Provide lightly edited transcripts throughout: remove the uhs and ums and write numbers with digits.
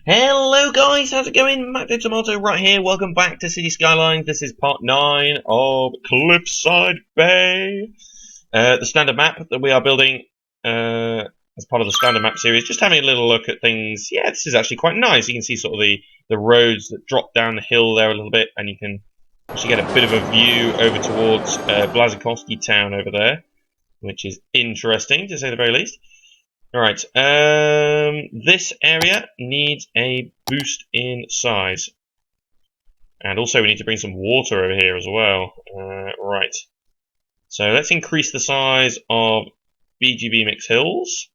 Hello guys, how's it going? Matt the Tomato right here. Welcome back to City Skylines. This is part 9 of Cliffside Bay. The standard map that we are building as part of the standard map series. Just having a little look at things. Yeah, this is actually quite nice. You can see sort of the roads that drop down the hill there a little bit, and you can actually get a bit of a view over towards Blazikowski town over there, which is interesting to say the very least. Alright, this area needs a boost in size. And also we need to bring some water over here as well. Right. So let's increase the size of BGB Mix Hills.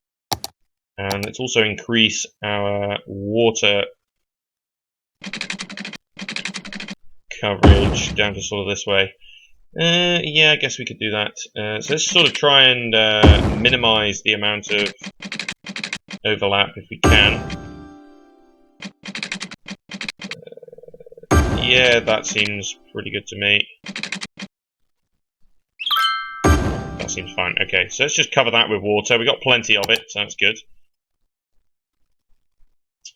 And let's also increase our water coverage down to sort of this way. Yeah, I guess we could do that. So let's sort of try and minimize the amount of overlap if we can. Yeah, that seems pretty good to me. That seems fine. Okay, so let's just cover that with water. We've got plenty of it, so that's good.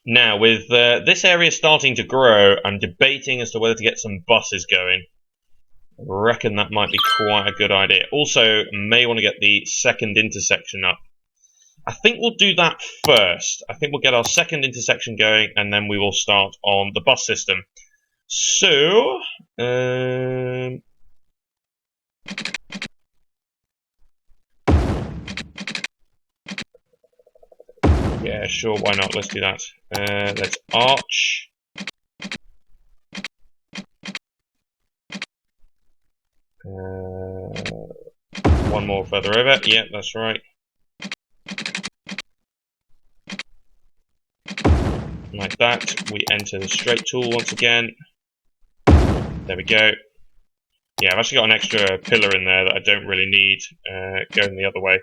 Now, with this area starting to grow, I'm debating as to whether to get some buses going. I reckon that might be quite a good idea. Also, may want to get the second intersection up. I think we'll do that first. I think we'll get our second intersection going, and then we will start on the bus system. So, yeah, sure, why not? Let's do that. Let's arch. One more further over. Yeah, that's right. Like that. We enter the straight tool once again. There we go. Yeah, I've actually got an extra pillar in there that I don't really need going the other way.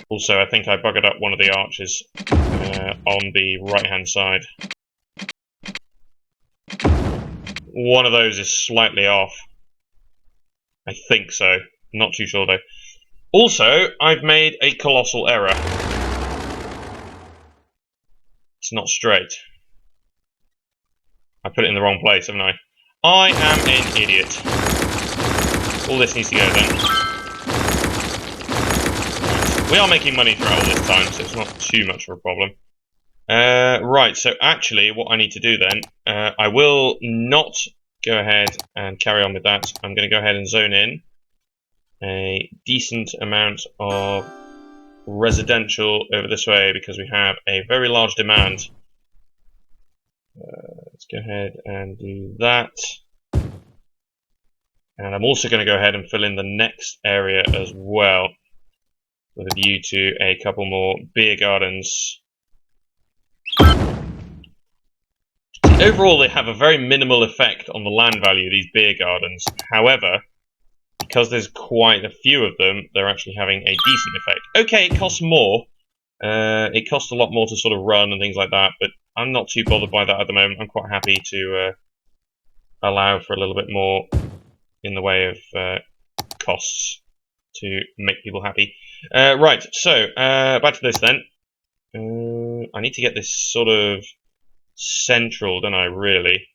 Also, I think I buggered up one of the arches on the right-hand side. One of those is slightly off. I think so. Not too sure though. Also, I've made a colossal error. It's not straight. I put it in the wrong place, haven't I? I am an idiot. All this needs to go then. We are making money throughout all this time, so it's not too much of a problem. Right, so actually what I need to do then, I will not go ahead and carry on with that. I'm going to go ahead and zone in a decent amount of residential over this way because we have a very large demand. Let's go ahead and do that. And I'm also going to go ahead and fill in the next area as well, with a view to a couple more beer gardens. Overall, they have a very minimal effect on the land value, these beer gardens. However, because there's quite a few of them, they're actually having a decent effect. Okay, it costs more. It costs a lot more to sort of run and things like that, but I'm not too bothered by that at the moment. I'm quite happy to allow for a little bit more in the way of costs to make people happy. Right, so back to this then. I need to get this sort of central, don't I, really?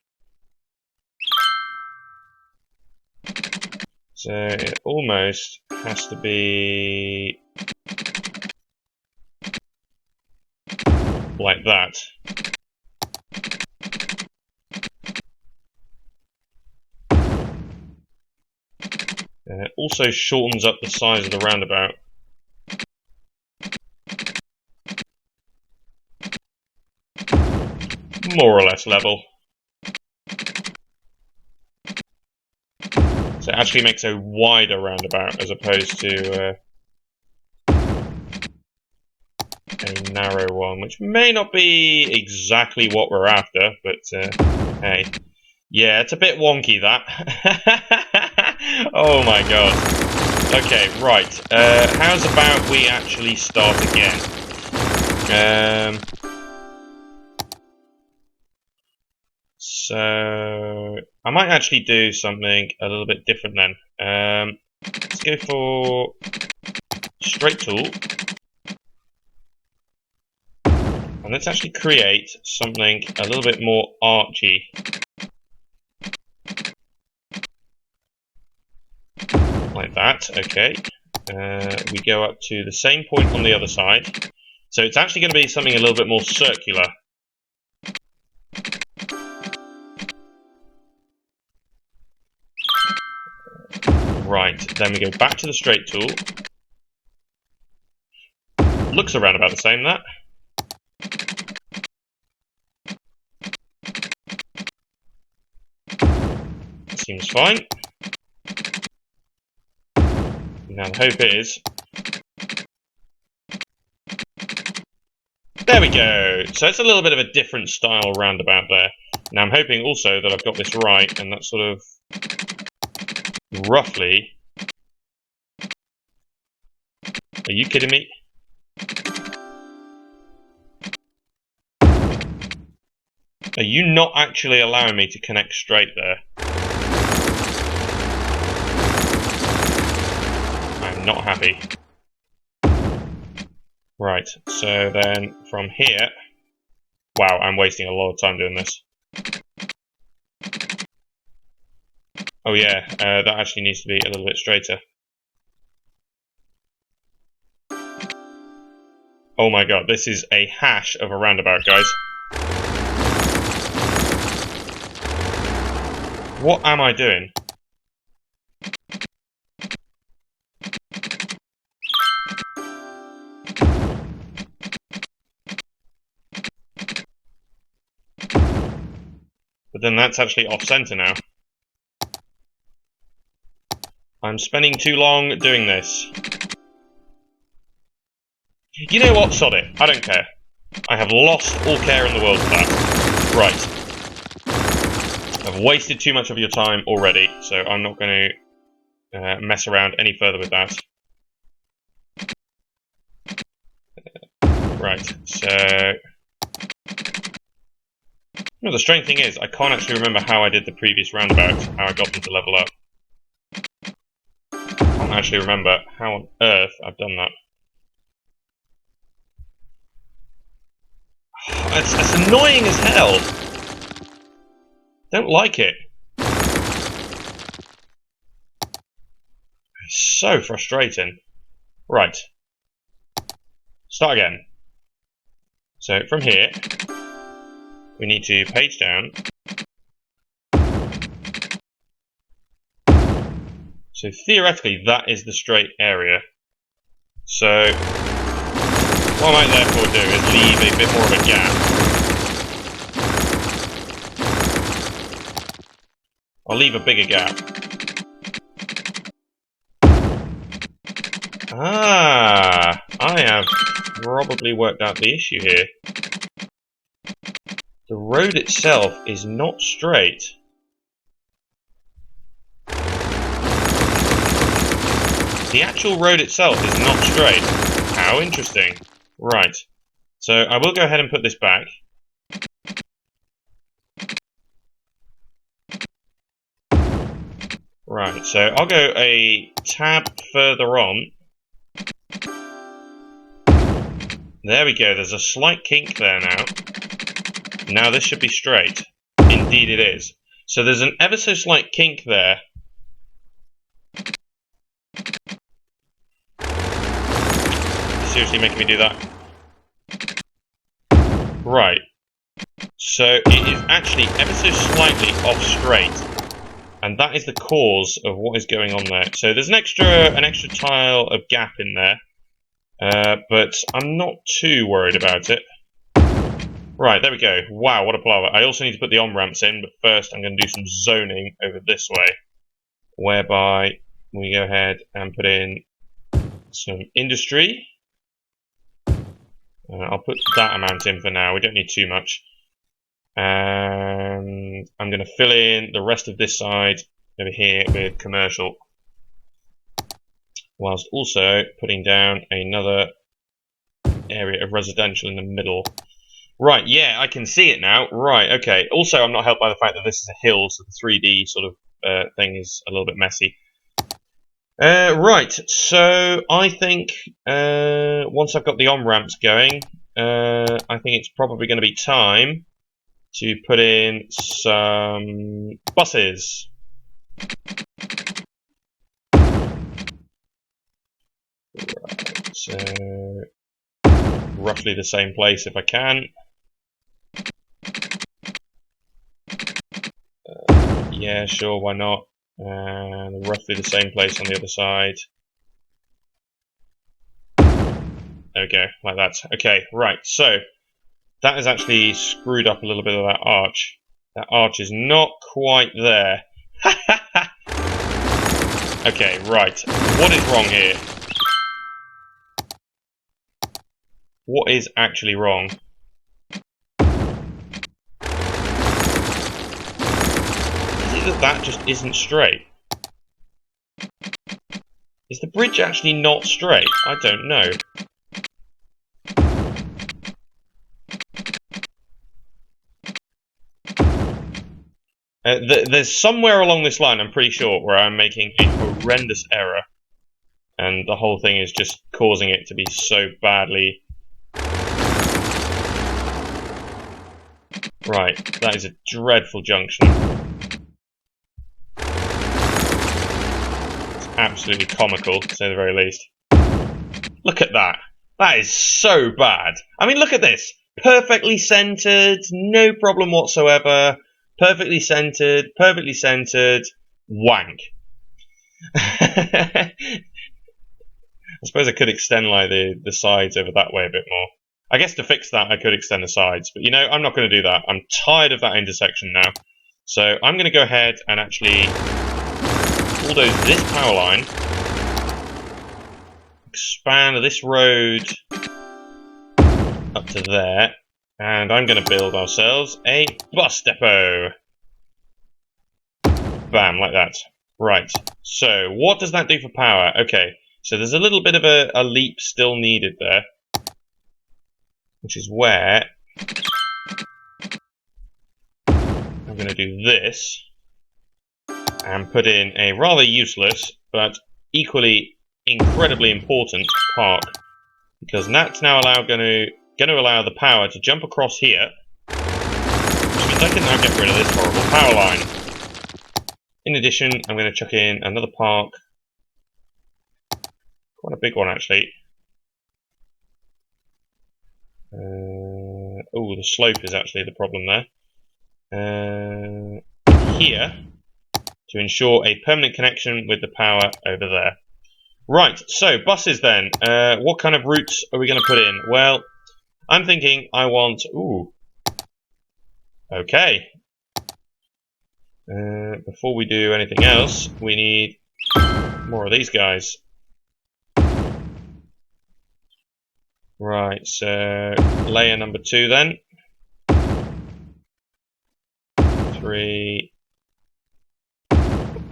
So it almost has to be like that. It also shortens up the size of the roundabout. More or less level. So it actually makes a wider roundabout as opposed to a narrow one, which may not be exactly what we're after, but hey. Yeah, it's a bit wonky, that. Oh my god. Okay, right. How's about we actually start again? So I might actually do something a little bit different then. Let's go for straight tool. And let's actually create something a little bit more archy. Like that, okay. We go up to the same point on the other side. So it's actually going to be something a little bit more circular. Right, then we go back to the straight tool. Looks around about the same, that. Seems fine. Now the hope is... There we go! So it's a little bit of a different style roundabout there. Now I'm hoping also that I've got this right, and that's sort of... roughly... Are you kidding me? Are you not actually allowing me to connect straight there? I'm not happy. Right, so then from here... Wow, I'm wasting a lot of time doing this. Oh yeah, that actually needs to be a little bit straighter. Oh my god, this is a hash of a roundabout, guys. What am I doing? But then that's actually off-center now. I'm spending too long doing this. You know what? Sod it. I don't care. I have lost all care in the world for that. Right. I've wasted too much of your time already, so I'm not going to mess around any further with that. Right, so... No, the strange thing is, I can't actually remember how I did the previous roundabouts, how I got them to level up. I can't actually remember how on earth I've done that. It's annoying as hell. Don't like it. It's so frustrating. Right. Start again. So from here, we need to page down. So theoretically, that is the straight area. So what I might therefore do is leave a bit more of a gap. I'll leave a bigger gap. Ah, I have probably worked out the issue here. The road itself is not straight. The actual road itself is not straight. How interesting. Right. So I will go ahead and put this back. Right, so I'll go a tab further on. There we go, there's a slight kink there now. Now this should be straight. Indeed it is. So there's an ever so slight kink there. Seriously making me do that? Right. So it is actually ever so slightly off straight. And that is the cause of what is going on there. So there's an extra tile of gap in there. But I'm not too worried about it. Right, there we go. Wow, what a palaver. I also need to put the on-ramps in, but first I'm going to do some zoning over this way. Whereby we go ahead and put in some industry. I'll put that amount in for now. We don't need too much. And I'm going to fill in the rest of this side over here with commercial. Whilst also putting down another area of residential in the middle. Right, yeah, I can see it now. Right, okay. Also, I'm not helped by the fact that this is a hill, so the 3D sort of thing is a little bit messy. Right, so I think once I've got the on-ramps going, I think it's probably going to be time to put in some buses. Right, so roughly the same place if I can. Yeah, sure, why not? And roughly the same place on the other side. There we go, like that. Okay, right, so that has actually screwed up a little bit of that arch. That arch is not quite there. Okay, right. What is wrong here? What is actually wrong? Is it that just isn't straight? Is the bridge actually not straight? I don't know. There's somewhere along this line, I'm pretty sure, where I'm making a horrendous error. And the whole thing is just causing it to be so badly. Right, that is a dreadful junction. It's absolutely comical, to say the very least. Look at that. That is so bad. I mean, look at this. Perfectly centered, no problem whatsoever. Perfectly centered, wank. I suppose I could extend like the sides over that way a bit more. I guess to fix that I could extend the sides, but you know, I'm not going to do that. I'm tired of that intersection now. So I'm going to go ahead and actually bulldoze this power line, expand this road up to there, and I'm going to build ourselves a bus depot. Bam, like that. Right, so what does that do for power? Okay, so there's a little bit of a leap still needed there, which is where I'm going to do this and put in a rather useless but equally incredibly important park, because that's now going to allow the power to jump across here, which means I can now get rid of this horrible power line. In addition, I'm going to chuck in another park, quite a big one actually. Oh, the slope is actually the problem there. Here, to ensure a permanent connection with the power over there. Right, so buses then. What kind of routes are we going to put in? Well, I'm thinking I want... Ooh. Okay. Before we do anything else, we need more of these guys. Right, so layer number 2 then. 3.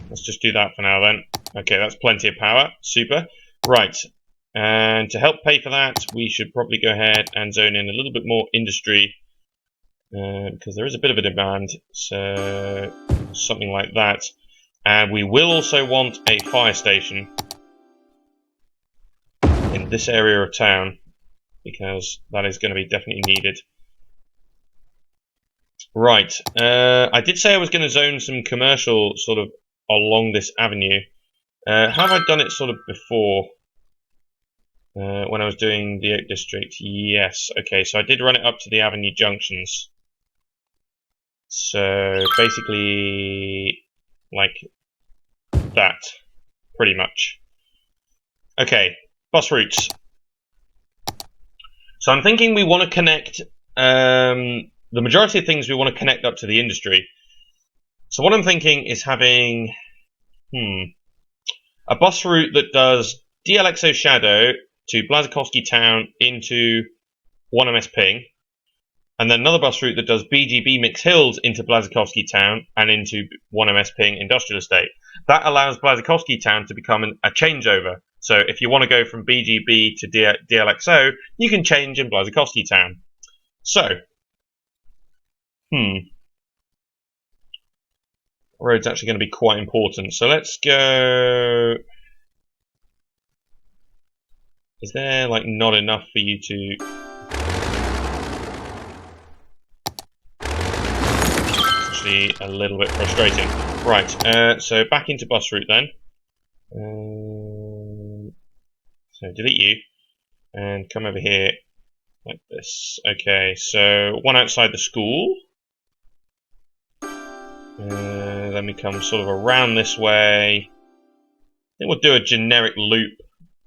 Let's just do that for now then. Okay, that's plenty of power. Super. Right, and to help pay for that, we should probably go ahead and zone in a little bit more industry, because there is a bit of a demand, so something like that. And we will also want a fire station in this area of town, because that is going to be definitely needed. Right, I did say I was going to zone some commercial sort of along this avenue. Have I done it sort of before? When I was doing the Oak District? Yes, okay, so I did run it up to the avenue junctions. So basically, like that, pretty much. Okay, bus routes. So I'm thinking we want to connect, the majority of things we want to connect up to the industry. So what I'm thinking is having, a bus route that does DLXO Shadow to Blazikowski Town into 1MS Ping, and then another bus route that does BGB Mix Hills into Blazikowski Town and into 1MS Ping Industrial Estate. That allows Blazikowski Town to become a changeover. So if you want to go from BGB to DLXO, you can change in Blazikowski Town. So, road's actually going to be quite important. So let's go... Is there like not enough for you to... actually a little bit frustrating. Right, so back into bus route then. So delete you, and come over here like this. Okay, so one outside the school. Then we come sort of around this way. I think we'll do a generic loop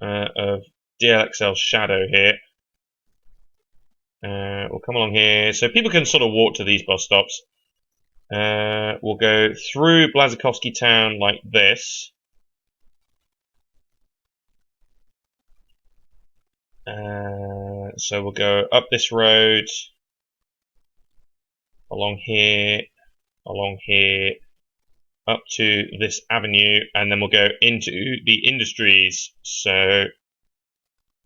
of DLXL Shadow here. We'll come along here, so people can sort of walk to these bus stops. We'll go through Blazikowski Town like this. So we'll go up this road, along here, up to this avenue, and then we'll go into the industries. So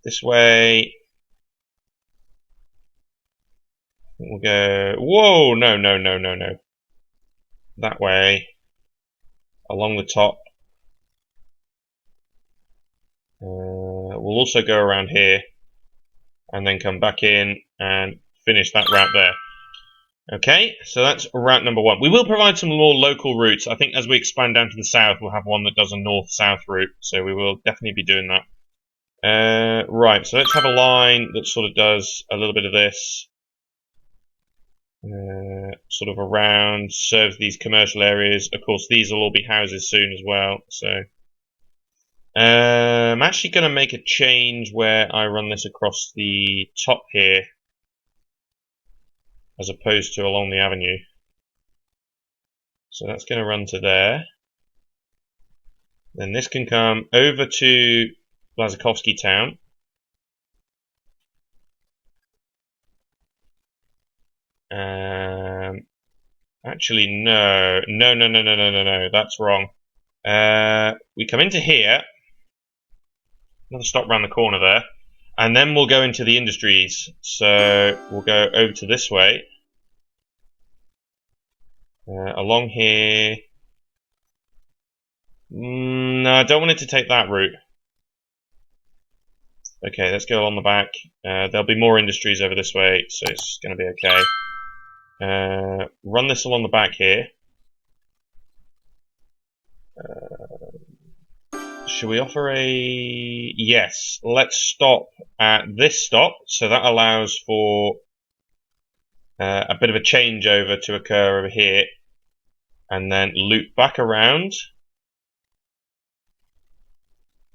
this way. We'll go. Whoa! No. That way, along the top. We'll also go around here, and then come back in and finish that route there. Okay, so that's route number 1. We will provide some more local routes. I think as we expand down to the south, we'll have one that does a north-south route, so we will definitely be doing that. Right, so let's have a line that sort of does a little bit of this. Sort of around, serves these commercial areas. Of course, these will all be houses soon as well, so... I'm actually going to make a change where I run this across the top here, as opposed to along the avenue. So that's going to run to there. Then this can come over to Blazikowski Town. Actually, no, that's wrong. We come into here, another stop round the corner there, and then we'll go into the industries. So we'll go over to this way, along here. No, I don't want it to take that route. Okay, let's go along the back. There'll be more industries over this way, so it's going to be okay. Run this along the back here. Should we offer a... Yes, let's stop at this stop, so that allows for a bit of a changeover to occur over here, and then loop back around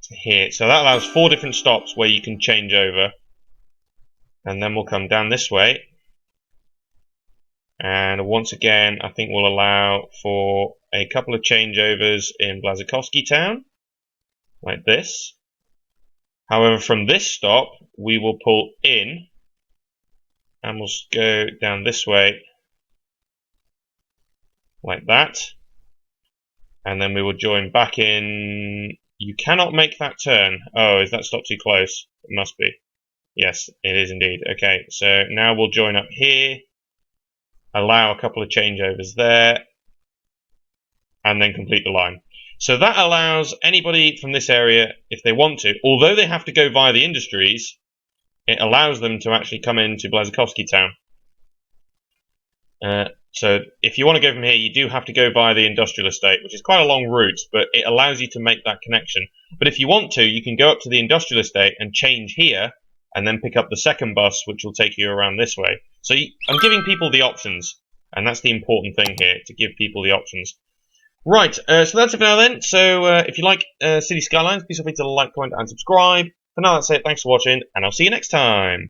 to here. So that allows 4 different stops where you can change over, and then we'll come down this way. And once again, I think we'll allow for a couple of changeovers in Blazikowski Town, like this. However, from this stop, we will pull in, and we'll go down this way, like that. And then we will join back in. You cannot make that turn. Oh, is that stop too close? It must be. Yes, it is indeed. Okay, so now we'll join up here. Allow a couple of changeovers there, and then complete the line. So that allows anybody from this area, if they want to, although they have to go via the industries, it allows them to actually come into Blazikowski Town. So if you want to go from here, you do have to go via the industrial estate, which is quite a long route, but it allows you to make that connection. But if you want to, you can go up to the industrial estate and change here, and then pick up the second bus, which will take you around this way. So I'm giving people the options, and that's the important thing here, to give people the options. Right, so that's it for now then. So if you like City Skylines, please feel free to like, comment, and subscribe. For now, that's it. Thanks for watching, and I'll see you next time.